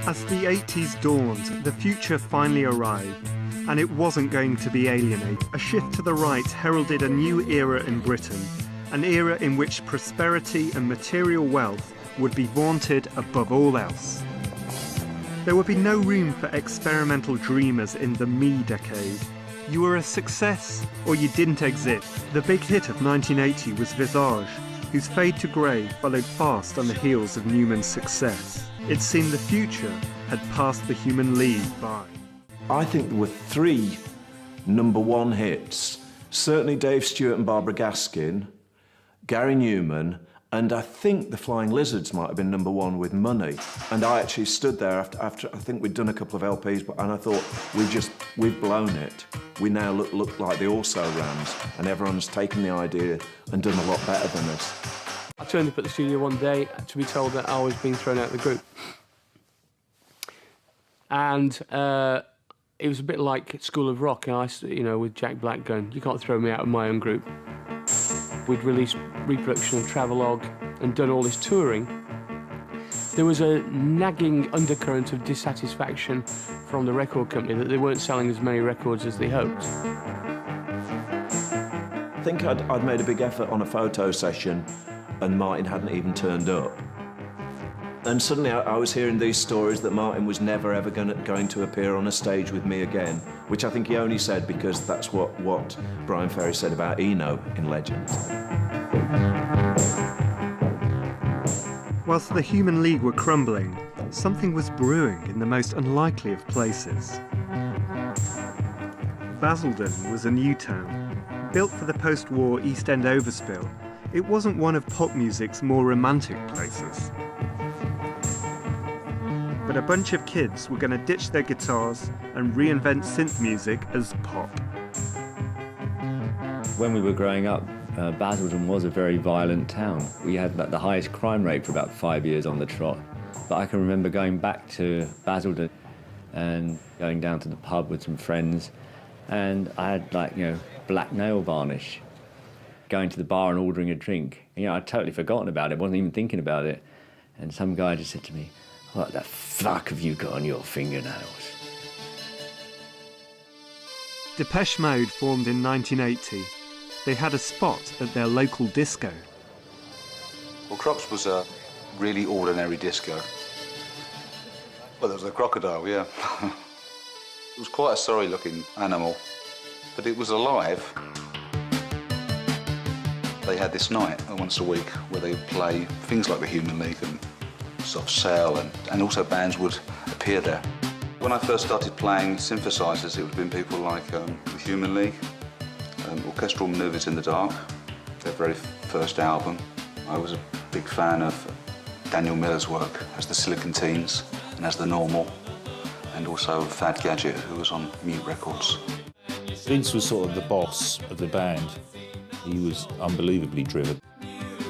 As the 80s dawned, the future finally arrived, and it wasn't going to be alienated. A shift to the right heralded a new era in Britain, an era in which prosperity and material wealth would be vaunted above all else. There would be no room for experimental dreamers in the me decade. You were a success, or you didn't exist. The big hit of 1980 was Visage, whose fade to grey followed fast on the heels of Newman's success. It seemed the future had passed the Human League by. I think there were 3 #1 hits. Certainly Dave Stewart and Barbara Gaskin, Gary Newman, and I think the Flying Lizards might have been #1 with Money. And I actually stood there after I think we'd done a couple of LPs, and I thought, we've blown it. We now look like the also-rans, and everyone's taken the idea and done a lot better than us. I turned up at the studio one day to be told that I was being thrown out of the group. And it was a bit like School of Rock, with Jack Black going, you can't throw me out of my own group. We'd released reproduction and travelogue and done all this touring. There was a nagging undercurrent of dissatisfaction from the record company that they weren't selling as many records as they hoped. I think I'd made a big effort on a photo session and Martin hadn't even turned up. And suddenly I was hearing these stories that Martin was never ever going to appear on a stage with me again, which I think he only said because that's what Brian Ferry said about Eno in Legend. Whilst the Human League were crumbling, something was brewing in the most unlikely of places. Basildon was a new town. Built for the post-war East End overspill, it wasn't one of pop music's more romantic places. But a bunch of kids were going to ditch their guitars and reinvent synth music as pop. When we were growing up, Basildon was a very violent town. We had the highest crime rate for about 5 years on the trot. But I can remember going back to Basildon and going down to the pub with some friends, and I had black nail varnish. Going to the bar and ordering a drink. I'd totally forgotten about it, wasn't even thinking about it. And some guy just said to me, "What the fuck have you got on your fingernails?" Depeche Mode formed in 1980. They had a spot at their local disco. Well, Crocs was a really ordinary disco. Well, there was a crocodile, yeah. It was quite a sorry-looking animal, but it was alive. They had this night once a week where they would play things like the Human League and Soft Cell, and also bands would appear there. When I first started playing synthesizers, it would have been people like the Human League, Orchestral Manoeuvres in the Dark, their very first album. I was a big fan of Daniel Miller's work as the Silicon Teens and as the Normal, and also Fad Gadget, who was on Mute Records. Vince was sort of the boss of the band. He was unbelievably driven.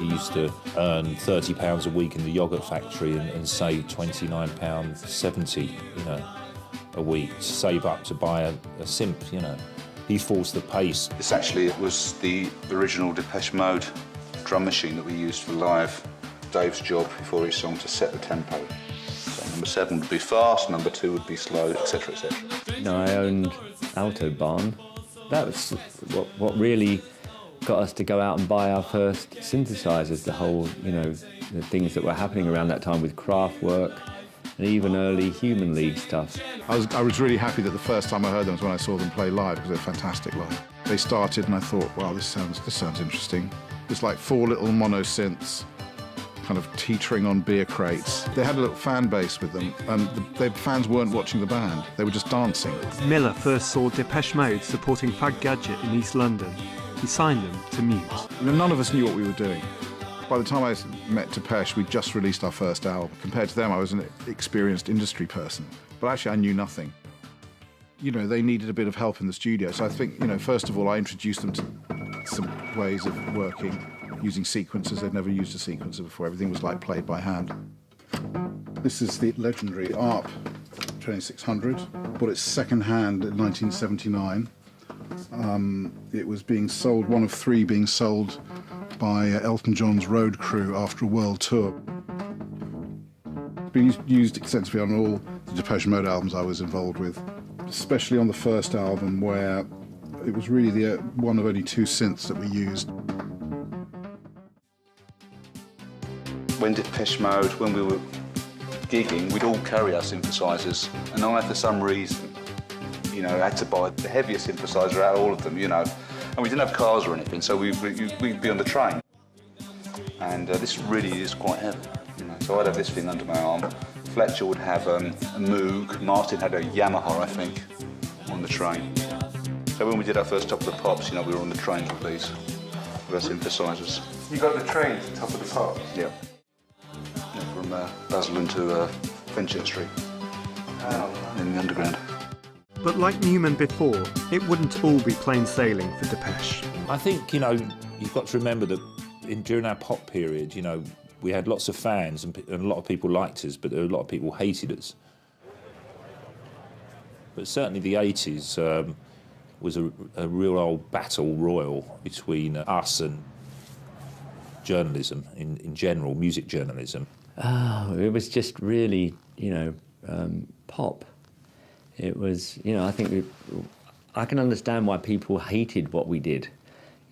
He used to earn £30 a week in the yoghurt factory and save £29.70, a week to save up to buy a synth, He forced the pace. This actually was the original Depeche Mode drum machine that we used for live. Dave's job before each song to set the tempo. So number 7 would be fast, number 2 would be slow, etc., etc. I owned Autobahn. That was what really got us to go out and buy our first synthesizers, the whole, the things that were happening around that time with Kraftwerk and even early Human League stuff. I was really happy that the first time I heard them was when I saw them play live, because they're fantastic live. They started and I thought, wow, this sounds interesting. It's like 4 little mono synths kind of teetering on beer crates. They had a little fan base with them, and the fans weren't watching the band, they were just dancing. Miller first saw Depeche Mode supporting Fad Gadget in East London. He signed them to Mute. None of us knew what we were doing. By the time I met Depeche, we'd just released our first album. Compared to them, I was an experienced industry person. But actually, I knew nothing. They needed a bit of help in the studio. So I think, first of all, I introduced them to some ways of working, using sequencers. They'd never used a sequencer before. Everything was played by hand. This is the legendary ARP 2600. Bought it second-hand in 1979. It was being sold, one of 3 being sold by Elton John's road crew after a world tour. been used extensively on all the Depeche Mode albums I was involved with, especially on the first album where it was really one of only 2 synths that we used. When Depeche Mode, when we were gigging, we'd all carry our synthesizers, and I, for some reason, had to buy the heaviest synthesizer out of all of them, and we didn't have cars or anything, so we'd be on the train. And this really is quite heavy, So I'd have this thing under my arm. Fletcher would have a Moog. Martin had a Yamaha, I think, on the train. So when we did our first Top of the Pops, we were on the trains with these, with our synthesizers. You got the train to Top of the Pops? Yeah. From Basildon to Fenchurch Street, in the Underground. But like Newman before, it wouldn't all be plain sailing for Depeche. I think, you've got to remember that during our pop period, we had lots of fans and a lot of people liked us, but a lot of people hated us. But certainly the 80s was a real old battle royal between us and journalism in general, music journalism. Oh, it was just really, pop. It was, I can understand why people hated what we did,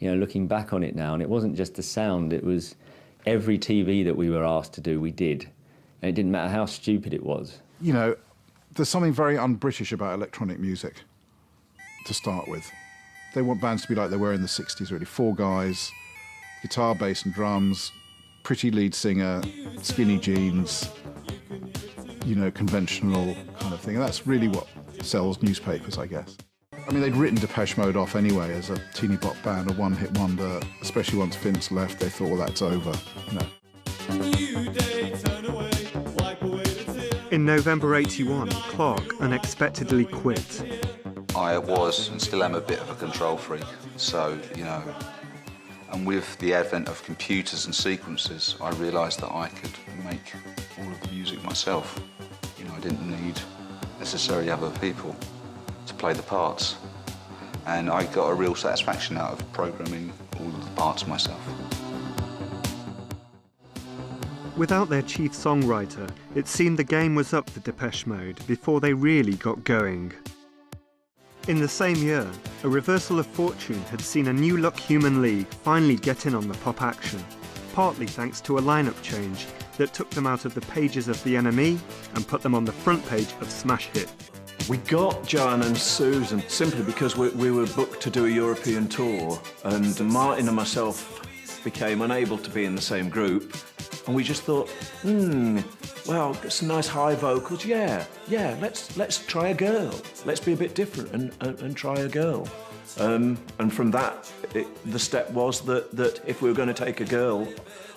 looking back on it now. And it wasn't just the sound, it was every TV that we were asked to do, we did. And it didn't matter how stupid it was. There's something very un-British about electronic music, to start with. They want bands to be like they were in the 60s, really. 4 guys, guitar, bass and drums, pretty lead singer, skinny jeans, conventional kind of thing. And that's really what sells newspapers, I guess. I mean, they'd written Depeche Mode off anyway as a teeny bop band, a one-hit wonder, especially once Vince left, they thought, well, that's over, In November '81, Clark unexpectedly quit. I was and still am a bit of a control freak, so, and with the advent of computers and sequencers, I realised that I could make all of the music myself. I didn't need necessarily other people to play the parts. And I got a real satisfaction out of programming all of the parts myself. Without their chief songwriter, it seemed the game was up for Depeche Mode before they really got going. In the same year, a reversal of fortune had seen a new-look Human League finally get in on the pop action, partly thanks to a lineup change that took them out of the pages of the NME and put them on the front page of Smash Hit. We got Joanne and Susan simply because we were booked to do a European tour, and Martin and myself became unable to be in the same group, and we just thought, well, some nice high vocals, yeah, let's try a girl. Let's be a bit different and try a girl. And from that, the step was that if we were going to take a girl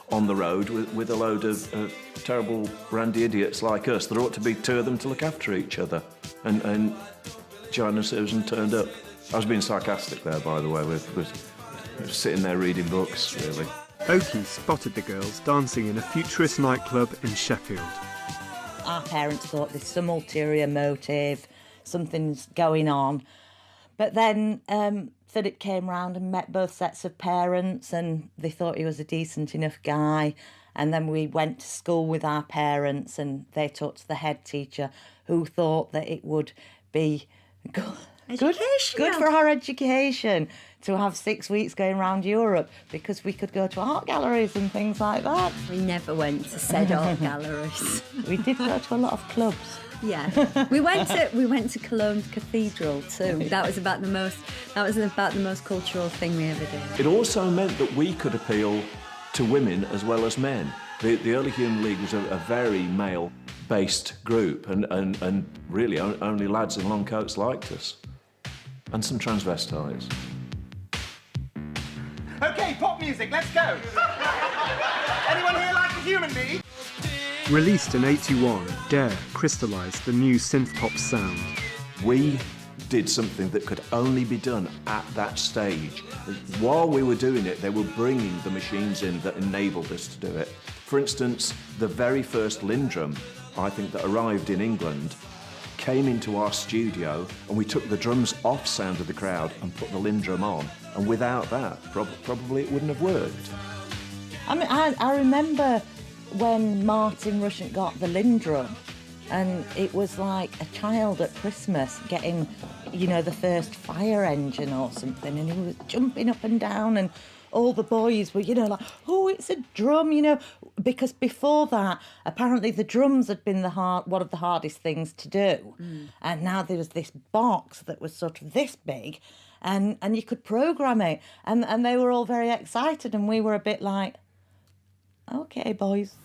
on the road with a load of terrible randy idiots like us, there ought to be 2 of them to look after each other. And Joanne and Susan turned up. I was being sarcastic there, by the way, with sitting there reading books, really. Oki spotted the girls dancing in a futurist nightclub in Sheffield. Our parents thought there's some ulterior motive, something's going on. But then Philip came round and met both sets of parents, and they thought he was a decent enough guy. And then we went to school with our parents, and they talked to the head teacher, who thought that it would be good for our education to have 6 weeks going around Europe, because we could go to art galleries and things like that. We never went to said art galleries. We did go to a lot of clubs. Yeah, we went to Cologne Cathedral too. That was about the most cultural thing we ever did. It also meant that we could appeal to women as well as men. The early Human League was a very male-based group, and really only lads in long coats liked us, and some transvestites. Okay, pop music, let's go. Anyone here like a human being? Released in '81, Dare crystallised the new synth-pop sound. We did something that could only be done at that stage. While we were doing it, they were bringing the machines in that enabled us to do it. For instance, the very first Lindrum, I think, that arrived in England, came into our studio, and we took the drums off Sound of the Crowd and put the Lindrum on. And without that, probably it wouldn't have worked. I mean, I remember when Martin Rushent got the Lindrum, and it was like a child at Christmas getting, you know, the first fire engine or something, and he was jumping up and down, and all the boys were, you know, like, oh, it's a drum, you know, because before that, apparently the drums had been one of the hardest things to do. And now there was this box that was sort of this big, and you could program it, and they were all very excited, and we were a bit like, OK, boys.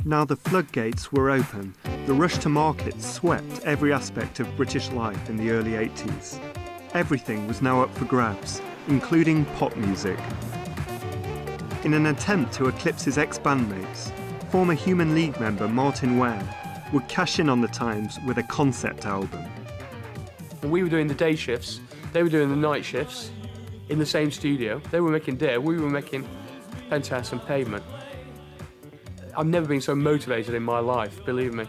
Now the floodgates were open, the rush to market swept every aspect of British life in the early 80s. Everything was now up for grabs, including pop music. In an attempt to eclipse his ex-bandmates, former Human League member Martin Ware would cash in on the times with a concept album. We were doing the day shifts, they were doing the night shifts in the same studio. They were making Dare, we were making Penthouse and Pavement. I've never been so motivated in my life, believe me.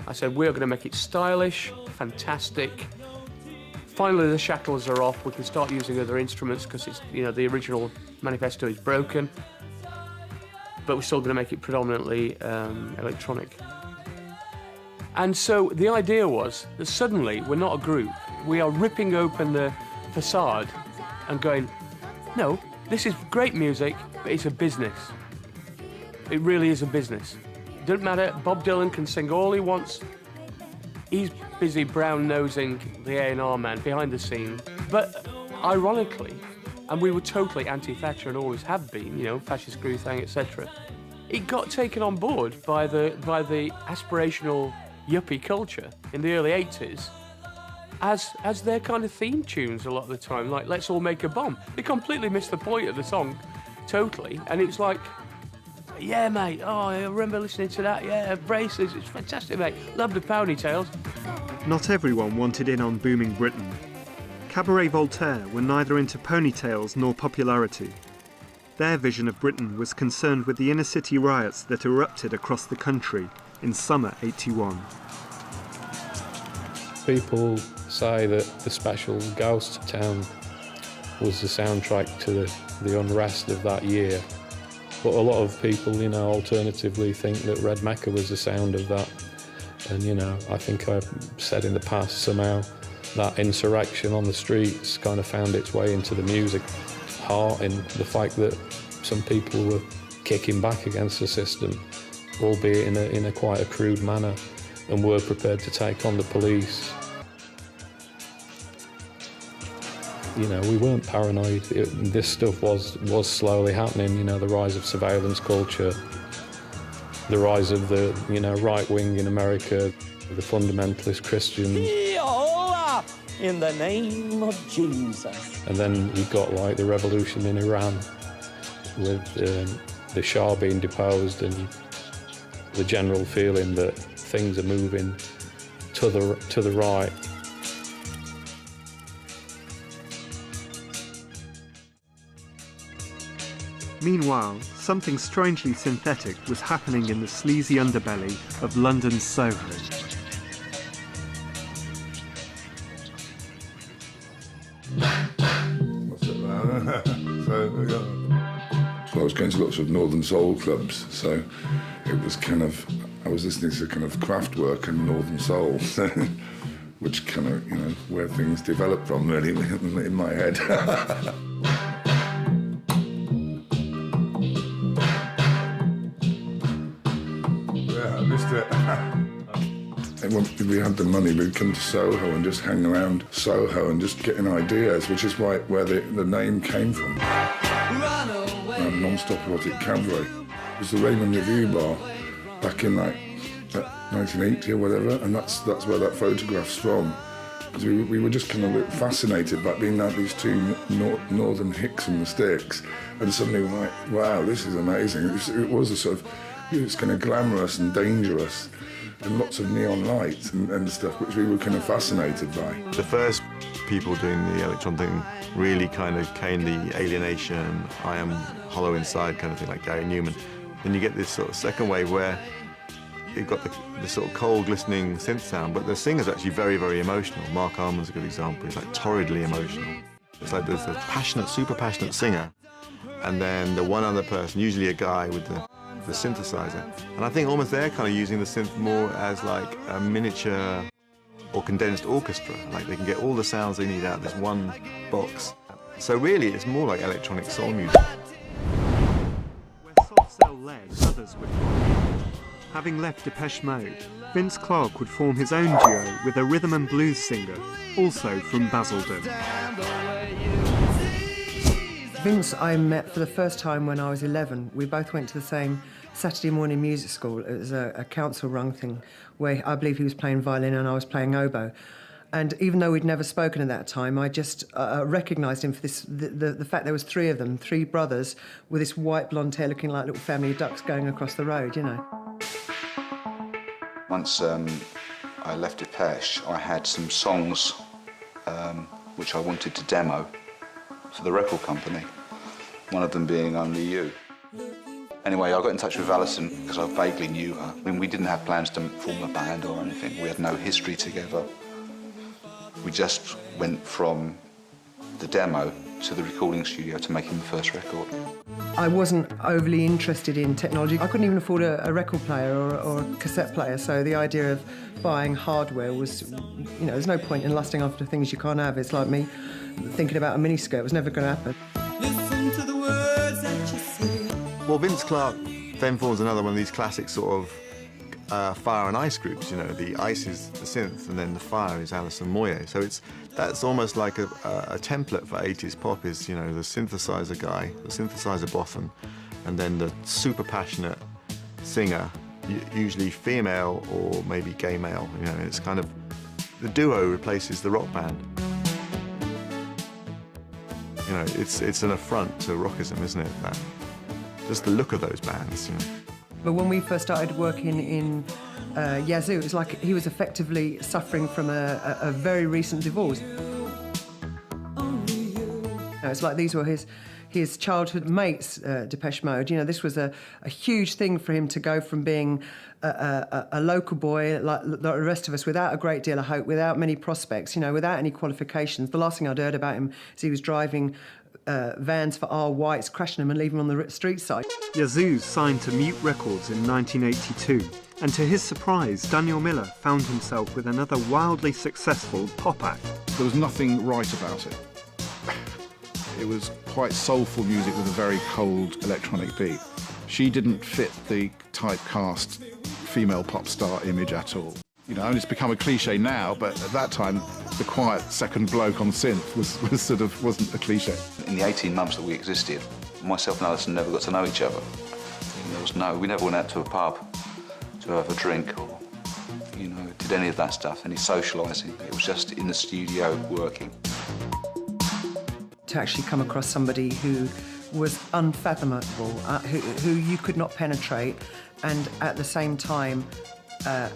I said, we're going to make it stylish, fantastic. Finally, the shackles are off. We can start using other instruments because it's, you know, the original manifesto is broken. But we're still going to make it predominantly electronic. And so the idea was that suddenly we're not a group. We are ripping open the facade and going, no, this is great music, but it's a business. It really is a business. It doesn't matter, Bob Dylan can sing all he wants. He's busy brown-nosing the A&R man behind the scenes. But ironically, and we were totally anti-Thatcher and always have been, you know, fascist crew thing, etc. It got taken on board by the aspirational yuppie culture in the early 80s as their kind of theme tunes a lot of the time, like Let's All Make a Bomb. They completely missed the point of the song, totally, and it's like, yeah, mate, oh, I remember listening to that, yeah, Braces, it's fantastic, mate, love the ponytails. Not everyone wanted in on booming Britain. Cabaret Voltaire were neither into ponytails nor popularity. Their vision of Britain was concerned with the inner-city riots that erupted across the country in summer '81. People say that the special Ghost Town was the soundtrack to the unrest of that year. But a lot of people, you know, alternatively think that Red Mecca was the sound of that. And, you know, I think I've said in the past, somehow that insurrection on the streets kind of found its way into the music. Heart in the fact that some people were kicking back against the system, albeit in a quite a crude manner, and were prepared to take on the police. You know, we weren't paranoid. This stuff was slowly happening, you know, the rise of surveillance culture, the rise of the, you know, right wing in America, the fundamentalist Christians. In the name of Jesus. And then you got like the revolution in Iran with the Shah being deposed and the general feeling that things are moving to the right. Meanwhile, something strangely synthetic was happening in the sleazy underbelly of London's Soho. So I was going to lots of Northern Soul clubs, so it was kind of, I was listening to kind of Kraftwerk and Northern Soul, which kind of, you know, where things developed from really in my head. And when we had the money, we'd come to Soho and just hang around Soho and just getting ideas, which is where the name came from. Non-stop erotic cabaret. It was the Raymond Review bar back in like 1980 or whatever, and that's where that photograph's from. Because we were just kind of fascinated by being like these two northern hicks in the sticks, and suddenly we're like, wow, this is amazing. It was a sort of, it's kind of glamorous and dangerous, and lots of neon lights and stuff, which we were kind of fascinated by. The first people doing the electron thing really kind of came the alienation, I am hollow inside kind of thing, like Gary Newman. Then you get this sort of second wave where you've got the sort of cold, glistening synth sound, but the singer's actually very, very emotional. Mark Arman's a good example. He's like torridly emotional. It's like there's a passionate, super passionate singer, and then the one other person, usually a guy with the the synthesizer. And I think almost they're kind of using the synth more as like a miniature or condensed orchestra. Like they can get all the sounds they need out of this one box. So really, it's more like electronic soul music. Where Soft Cell led, others would follow. Having left Depeche Mode, Vince Clarke would form his own duo with a rhythm and blues singer, also from Basildon. Vince I met for the first time when I was 11. We both went to the same Saturday morning music school. It was a council-run thing where I believe he was playing violin and I was playing oboe. And even though we'd never spoken at that time, I just recognised him for this, the fact there was three of them, three brothers, with this white blonde hair looking like little family of ducks going across the road, you know. Once I left Depeche, I had some songs which I wanted to demo for the record company, one of them being Only You. Anyway, I got in touch with Alison because I vaguely knew her. I mean, we didn't have plans to form a band or anything. We had no history together. We just went from the demo to the recording studio to making the first record. I wasn't overly interested in technology. I couldn't even afford a record player or a cassette player, so the idea of buying hardware was, you know, there's no point in lusting after things you can't have. It's like me thinking about a miniskirt. It was never going to happen. Listen to the words that you say. Well, Vince Clarke then forms another one of these classic sort of fire and ice groups. You know, the ice is the synth, and then the fire is Alison Moyet. So that's almost like a template for 80s pop. Is, you know, the synthesizer guy, the synthesizer boffin, and then the super passionate singer, usually female or maybe gay male. You know, it's kind of the duo replaces the rock band. You know, it's an affront to rockism, isn't it? That just the look of those bands. You know. But when we first started working in Yazoo, it was like he was effectively suffering from a very recent divorce. It's like these were his childhood mates, Depeche Mode. You know, this was a huge thing for him to go from being a local boy like the rest of us, without a great deal of hope, without many prospects, you know, without any qualifications. The last thing I'd heard about him is he was driving vans for R. Whites, crashing them and leaving them on the street side. Yazoo signed to Mute Records in 1982, and to his surprise, Daniel Miller found himself with another wildly successful pop act. There was nothing right about it. It was quite soulful music with a very cold electronic beat. She didn't fit the typecast female pop star image at all. You know, and it's become a cliche now, but at that time, the quiet second bloke on synth wasn't a cliche. In the 18 months that we existed, myself and Alison never got to know each other. We never went out to a pub to have a drink or, you know, did any of that stuff, any socialising. It was just in the studio working. To actually come across somebody who was unfathomable, who you could not penetrate, and at the same time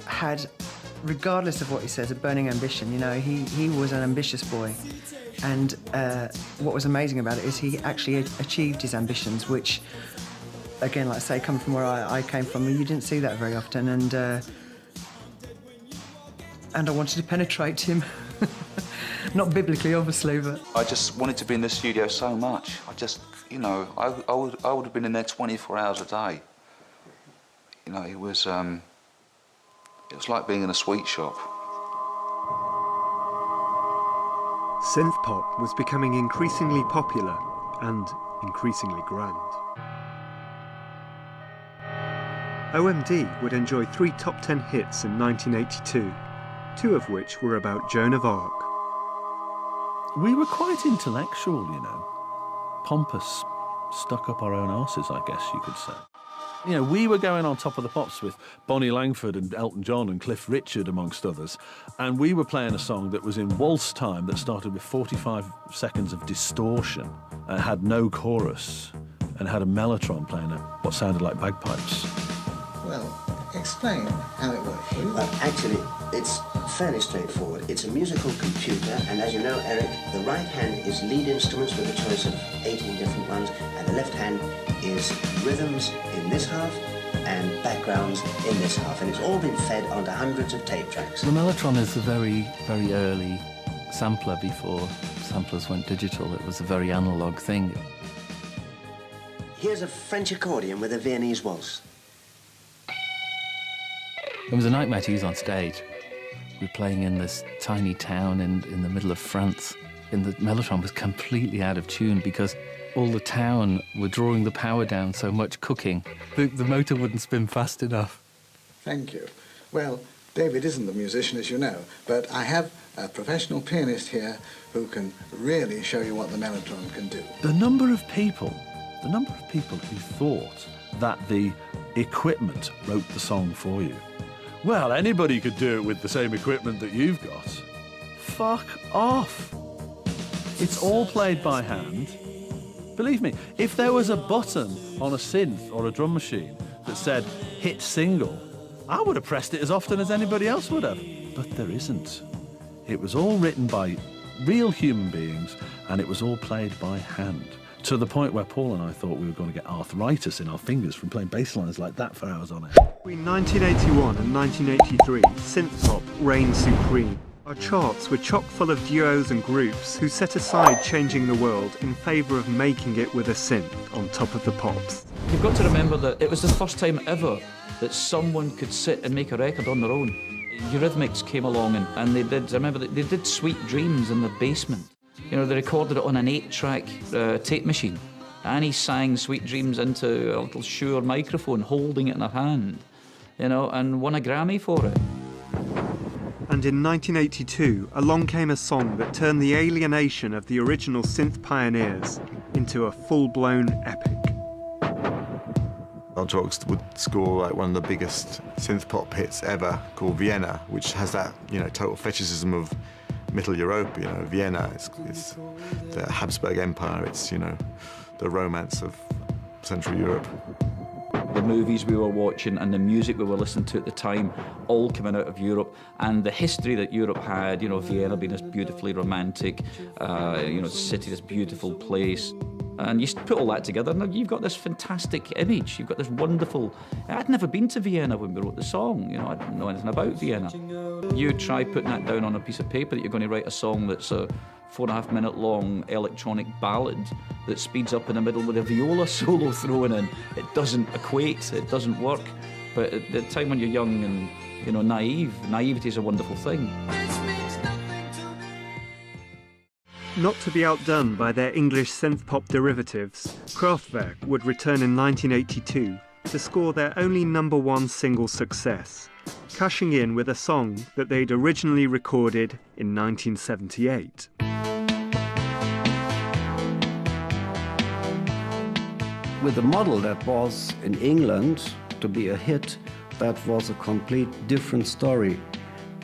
had, regardless of what he says, a burning ambition. You know, he was an ambitious boy, and what was amazing about it is he actually achieved his ambitions, which, again, like I say, coming from where I came from, you didn't see that very often, and I wanted to penetrate him. Not biblically, obviously, but... I just wanted to be in the studio so much. I just, you know, I would have been in there 24 hours a day. You know, it was like being in a sweet shop. Synth pop was becoming increasingly popular and increasingly grand. OMD would enjoy 3 top 10 hits in 1982, 2 of which were about Joan of Arc. We were quite intellectual, you know. Pompous, stuck up our own arses, I guess you could say. You know, we were going on top of the pops with Bonnie Langford and Elton John and Cliff Richard, amongst others, and we were playing a song that was in waltz time that started with 45 seconds of distortion and had no chorus and had a mellotron playing what sounded like bagpipes. Well, explain how it works. Well, actually, it's fairly straightforward. It's a musical computer, and as you know, Eric, the right hand is lead instruments with a choice of 18 different ones, and the left hand is rhythms in this half and backgrounds in this half, and it's all been fed onto hundreds of tape tracks. The mellotron is a very, very early sampler before samplers went digital. It was a very analog thing. Here's a French accordion with a Viennese waltz. It was a nightmare to use on stage. We were playing in this tiny town in the middle of France, and the mellotron was completely out of tune because all the town were drawing the power down so much, cooking. The motor wouldn't spin fast enough. Thank you. Well, David isn't a musician, as you know, but I have a professional pianist here who can really show you what the mellotron can do. The number of people who thought that the equipment wrote the song for you. Well, anybody could do it with the same equipment that you've got. Fuck off. It's all played by hand. Believe me, if there was a button on a synth or a drum machine that said hit single, I would have pressed it as often as anybody else would have. But there isn't. It was all written by real human beings, and it was all played by hand. To the point where Paul and I thought we were going to get arthritis in our fingers from playing bass lines like that for hours on end. Between 1981 and 1983, synth pop reigned supreme. Our charts were chock full of duos and groups who set aside changing the world in favour of making it with a synth on top of the pops. You've got to remember that it was the first time ever that someone could sit and make a record on their own. Eurythmics came along and they did, I remember they did Sweet Dreams in the basement. You know, they recorded it on an 8-track tape machine. Annie sang Sweet Dreams into a little Shure microphone, holding it in her hand, you know, and won a Grammy for it. And in 1982, along came a song that turned the alienation of the original synth pioneers into a full-blown epic. Our Talks would score like one of the biggest synth pop hits ever, called Vienna, which has that, you know, total fetishism of Middle Europe. You know, Vienna, it's the Habsburg Empire, it's, you know, the romance of Central Europe. The movies we were watching and the music we were listening to at the time, all coming out of Europe, and the history that Europe had, you know, Vienna being this beautifully romantic, you know, city, this beautiful place. And you put all that together, and you've got this fantastic image. You've got this wonderful... I'd never been to Vienna when we wrote the song. You know, I didn't know anything about Vienna. You try putting that down on a piece of paper that you're going to write a song that's a 4.5-minute long electronic ballad that speeds up in the middle with a viola solo thrown in. It doesn't equate, it doesn't work. But at the time when you're young and, you know, naive, naivety is a wonderful thing. Not to be outdone by their English synth-pop derivatives, Kraftwerk would return in 1982 to score their only #1 single success, cashing in with a song that they'd originally recorded in 1978. With a model that was in England to be a hit, that was a complete different story.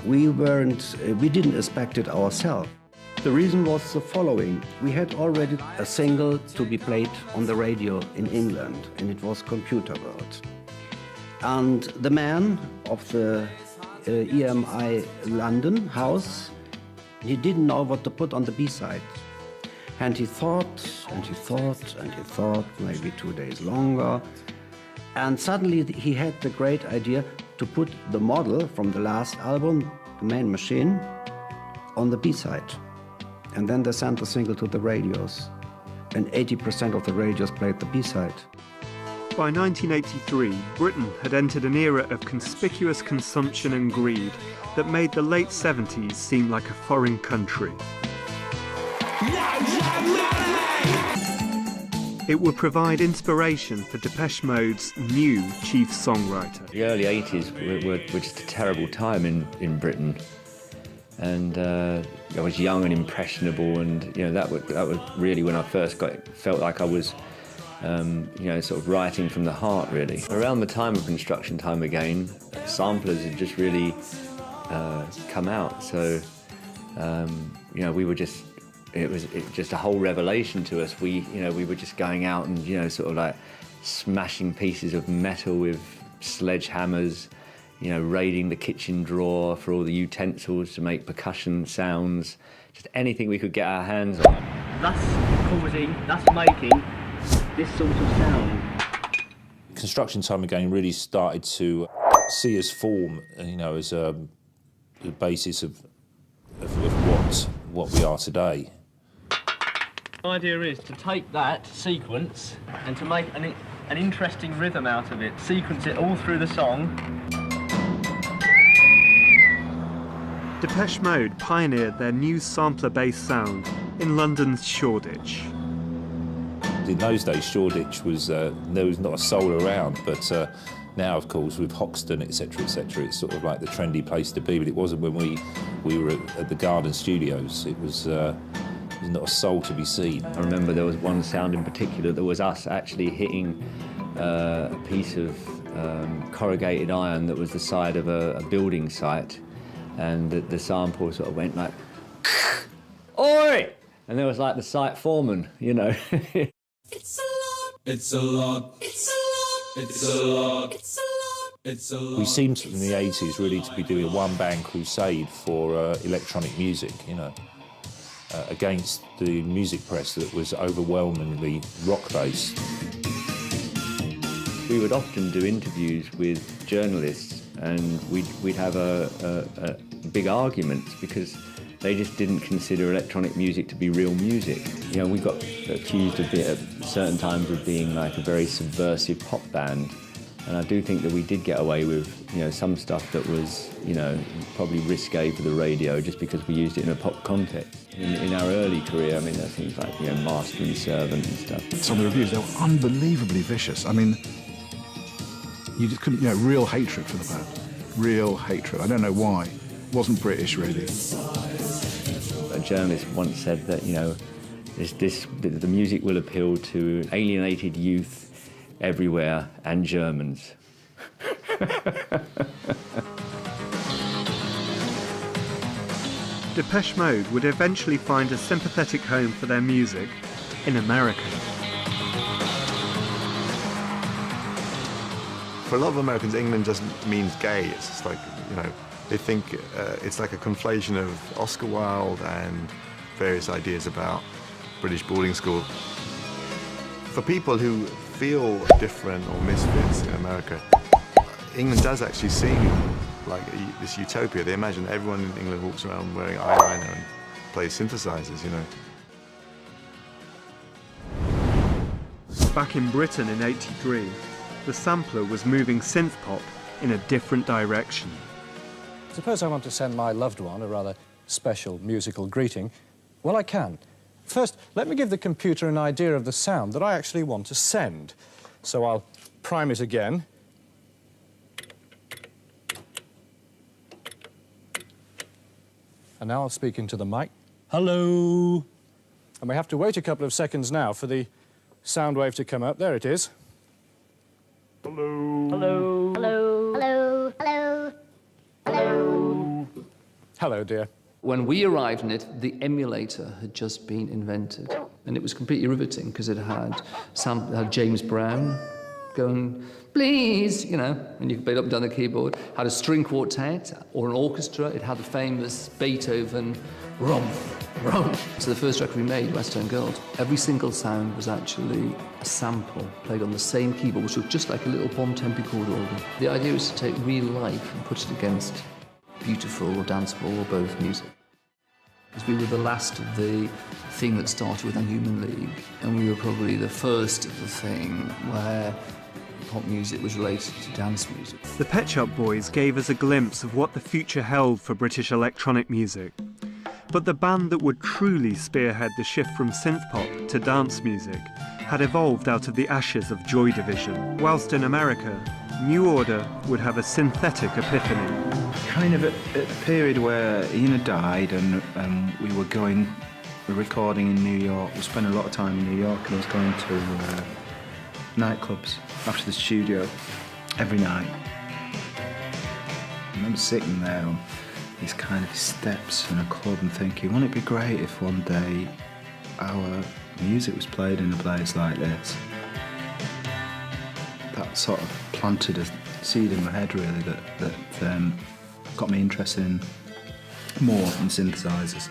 We didn't expect it ourselves. The reason was the following. We had already a single to be played on the radio in England, and it was Computer World. And the man of the EMI London house, he didn't know what to put on the B-side. And he thought, and he thought, and he thought, maybe 2 days longer. And suddenly he had the great idea to put the model from the last album, The Man Machine, on the B-side. And then they sent the single to the radios. And 80% of the radios played the B-side. By 1983, Britain had entered an era of conspicuous consumption and greed that made the late 70s seem like a foreign country. It would provide inspiration for Depeche Mode's new chief songwriter. The early 80s were just a terrible time in Britain. And I was young and impressionable, and you know that was really when I first felt like I was, you know, sort of writing from the heart, really. Around the time of Construction Time Again, samplers had just really come out. So, you know, we were just. It was just a whole revelation to us. We were just going out and, you know, sort of like smashing pieces of metal with sledgehammers, you know, raiding the kitchen drawer for all the utensils to make percussion sounds, just anything we could get our hands on. Thus causing, thus making this sort of sound. Construction Time Again really started to see us form, you know, as the basis of what we are today. The idea is to take that sequence and to make an interesting rhythm out of it, sequence it all through the song. Depeche Mode pioneered their new sampler-based sound in London's Shoreditch. In those days, Shoreditch was, there was not a soul around, but now, of course, with Hoxton, etc., it's sort of like the trendy place to be, but it wasn't when we were at the Garden Studios. It was not a soul to be seen. I remember there was one sound in particular that was us actually hitting a piece of corrugated iron that was the side of a building site, and the sample sort of went like, "Oi!" And there was like the site foreman, you know. It's a lot. It's a lot. It's a lot. It's a lot. It's a lot. It's a lot. We seemed in the 80s really to be doing a one-band crusade for electronic music, you know, against the music press that was overwhelmingly rock-based. We would often do interviews with journalists, and we'd have a big arguments because they just didn't consider electronic music to be real music. You know, we got accused of at certain times of being like a very subversive pop band, and I do think that we did get away with, you know, some stuff that was, you know, probably risque for the radio just because we used it in a pop context. In our early career, I mean, there are things like, you know, Master and Servant and stuff. Some of the reviews, they were unbelievably vicious. I mean, you just couldn't, you know, real hatred for the band. Real hatred. I don't know why. It wasn't British, really. A journalist once said that, you know, the music will appeal to alienated youth everywhere and Germans. Depeche Mode would eventually find a sympathetic home for their music in America. For a lot of Americans, England just means gay. It's just like, you know, they think it's like a conflation of Oscar Wilde and various ideas about British boarding school. For people who feel different or misfits in America, England does actually seem like this utopia. They imagine everyone in England walks around wearing eyeliner and plays synthesizers, you know. Back in Britain in '83, the sampler was moving synth pop in a different direction. Suppose I want to send my loved one a rather special musical greeting. Well, I can. First, let me give the computer an idea of the sound that I actually want to send. So I'll prime it again. And now I'll speak into the mic. Hello! And we have to wait a couple of seconds now for the sound wave to come up. There it is. Hello. Hello. Hello. Hello. Hello. Hello. Hello, dear. When we arrived in it, the emulator had just been invented. And it was completely riveting because it had James Brown going, please, you know, and you could play it up and down the keyboard. Had a string quartet or an orchestra. It had the famous Beethoven romp, romp. So the first record we made, West End Girls, every single sound was actually a sample played on the same keyboard, which looked just like a little Bontempi chord organ. The idea was to take real life and put it against beautiful or danceable or both music. Because we were the last of the thing that started with a Human League, and we were probably the first of the thing where pop music was related to dance music. The Pet Shop Boys gave us a glimpse of what the future held for British electronic music. But the band that would truly spearhead the shift from synth pop to dance music had evolved out of the ashes of Joy Division, whilst in America, New Order would have a synthetic epiphany. Kind of at the period where Ina died and we were recording in New York. We spent a lot of time in New York, and I was going to nightclubs after the studio every night. I remember sitting there on these kind of steps in a club and thinking, wouldn't it be great if one day our music was played in a place like this? That sort of planted a seed in my head, really, that got me interested in more in synthesizers.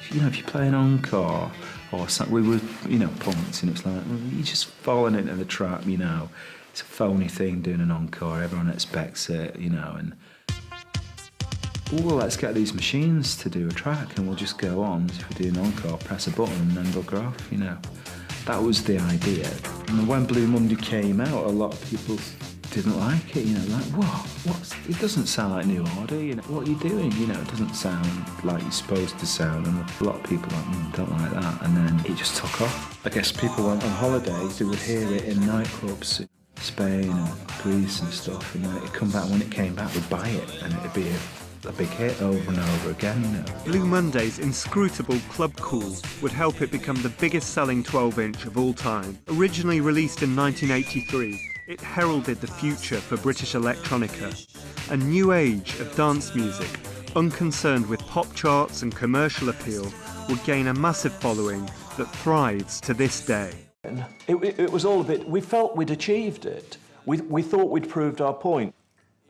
You know, if you play an encore or something, we were, you know, punks, and it's like, you're just falling into the trap, you know. It's a phony thing doing an encore, everyone expects it, you know, and well, let's get these machines to do a track and we'll just go on. If we do an encore, press a button and then they'll go off, you know. That was the idea. And when Blue Monday came out, a lot of people didn't like it, you know, like, it doesn't sound like New Order, you know, what are you doing? You know, it doesn't sound like you're supposed to sound, and a lot of people are like, don't like that, and then it just took off. I guess people went on holidays, they would hear it in nightclubs in Spain and Greece and stuff, and then it'd come back, when it came back, we'd buy it, and it'd be a big hit over and over again, you know. Blue Monday's inscrutable club cool would help it become the biggest selling 12-inch of all time. Originally released in 1983, it heralded the future for British electronica, a new age of dance music, unconcerned with pop charts and commercial appeal, would gain a massive following that thrives to this day. It was all a bit, we felt we'd achieved it. We thought we'd proved our point,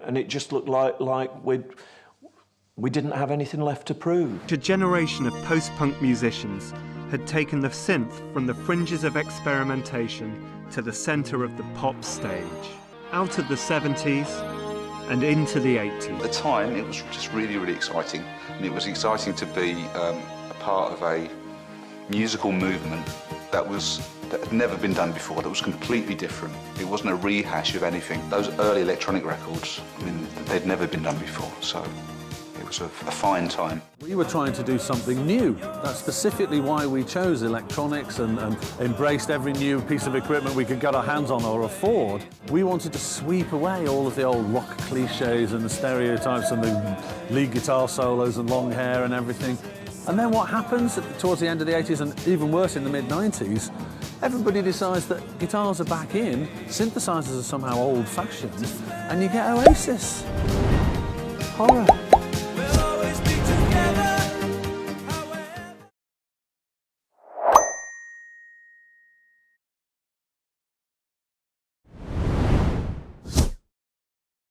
and it just looked like we didn't have anything left to prove. A generation of post-punk musicians had taken the synth from the fringes of experimentation to the centre of the pop stage, out of the 70s and into the 80s. At the time, it was just really, really exciting, and it was exciting to be a part of a musical movement that had never been done before, that was completely different. It wasn't a rehash of anything. Those early electronic records, I mean, they'd never been done before, so it was a fine time. We were trying to do something new. That's specifically why we chose electronics and embraced every new piece of equipment we could get our hands on or afford. We wanted to sweep away all of the old rock cliches and the stereotypes and the lead guitar solos and long hair and everything. And then what happens towards the end of the 80s and even worse in the mid-90s, everybody decides that guitars are back in, synthesizers are somehow old-fashioned, and you get Oasis. Horror.